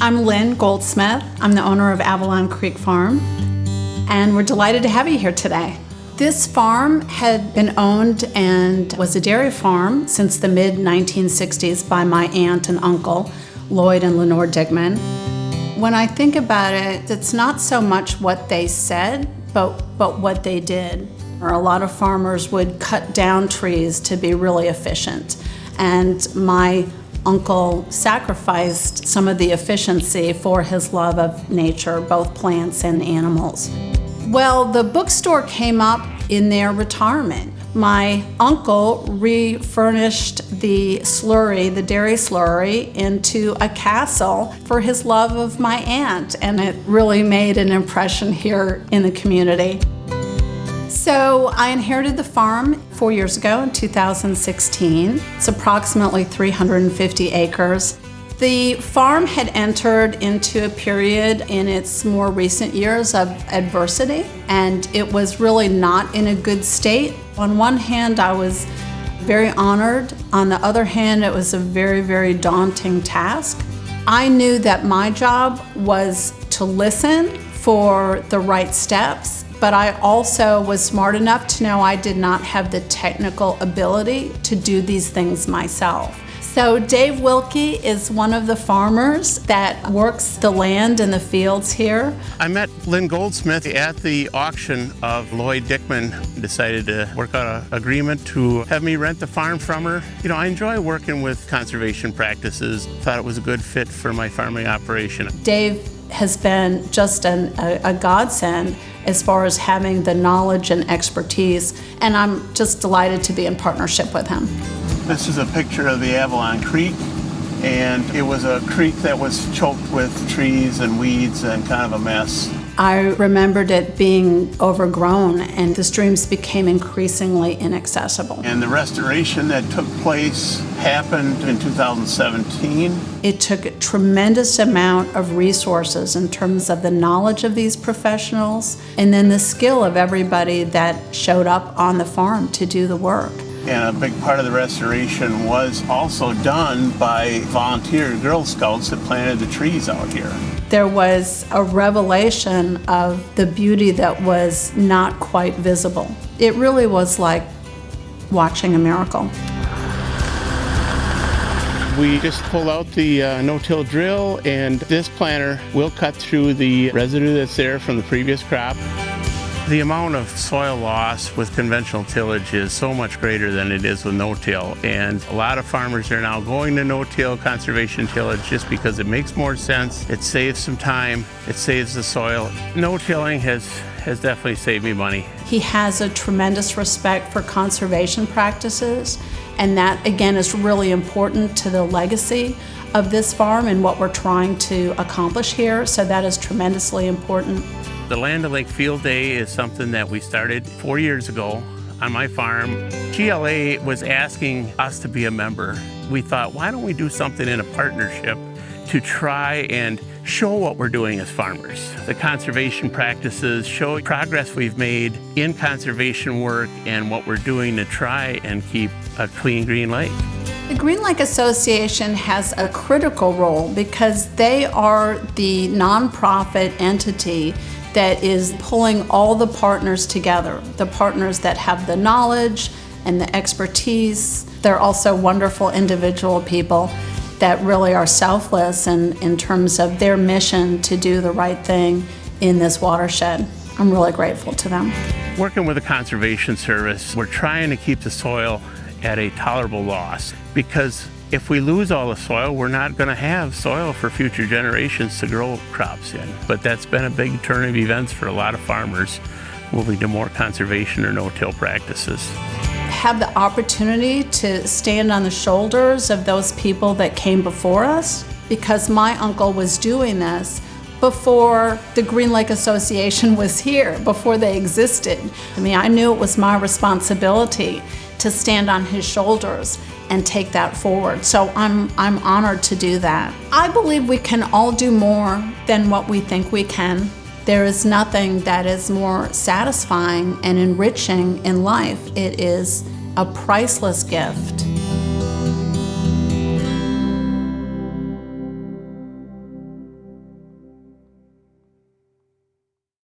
I'm Lynn Goldsmith. I'm the owner of Avalon Creek Farm, and we're delighted to have you here today. This farm had been owned and was a dairy farm since the mid-1960s by my aunt and uncle, Lloyd and Lenore Dickman. When I think about it, it's not so much what they said, but what they did. A lot of farmers would cut down trees to be really efficient, and my uncle sacrificed some of the efficiency for his love of nature, both plants and animals. Well, the bookstore came up in their retirement. My uncle refurnished the slurry, the dairy slurry, into a castle for his love of my aunt, and it really made an impression here in the community. So I inherited the farm 4 years ago in 2016. It's approximately 350 acres. The farm had entered into a period in its more recent years of adversity, and it was really not in a good state. On one hand, I was very honored. On the other hand, it was a very, very daunting task. I knew that my job was to listen for the right steps, but I also was smart enough to know I did not have the technical ability to do these things myself. So Dave Wilkie is one of the farmers that works the land and the fields here. I met Lynn Goldsmith at the auction of Lloyd Dickman. Decided to work out an agreement to have me rent the farm from her. You know, I enjoy working with conservation practices. Thought it was a good fit for my farming operation. Dave has been just a godsend as far as having the knowledge and expertise, and I'm just delighted to be in partnership with him. This is a picture of the Avalon Creek, and it was a creek that was choked with trees and weeds and kind of a mess. I remembered it being overgrown, and the streams became increasingly inaccessible. And the restoration that took place happened in 2017. It took a tremendous amount of resources in terms of the knowledge of these professionals and then the skill of everybody that showed up on the farm to do the work. And a big part of the restoration was also done by volunteer Girl Scouts that planted the trees out here. There was a revelation of the beauty that was not quite visible. It really was like watching a miracle. We just pulled out the no-till drill, and this planter will cut through the residue that's there from the previous crop. The amount of soil loss with conventional tillage is so much greater than it is with no-till, and a lot of farmers are now going to no-till conservation tillage just because it makes more sense. It saves some time, it saves the soil. No-tilling has definitely saved me money. He has a tremendous respect for conservation practices, and that again is really important to the legacy of this farm and what we're trying to accomplish here, so that is tremendously important. The Land O'Lake Field Day is something that we started 4 years ago on my farm. GLA was asking us to be a member. We thought, why don't we do something in a partnership to try and show what we're doing as farmers. The conservation practices show progress we've made in conservation work and what we're doing to try and keep a clean green lake. The Green Lake Association has a critical role because they are the nonprofit entity that is pulling all the partners together, the partners that have the knowledge and the expertise. They're also wonderful individual people that really are selfless in terms of their mission to do the right thing in this watershed. I'm really grateful to them. Working with the Conservation Service, we're trying to keep the soil at a tolerable loss, because if we lose all the soil, we're not going to have soil for future generations to grow crops in. But that's been a big turn of events for a lot of farmers, moving to more conservation or no-till practices. Have the opportunity to stand on the shoulders of those people that came before us, because my uncle was doing this before the Green Lake Association was here, before they existed. I mean, I knew it was my responsibility to stand on his shoulders and take that forward. So I'm honored to do that. I believe we can all do more than what we think we can. There is nothing that is more satisfying and enriching in life. It is a priceless gift.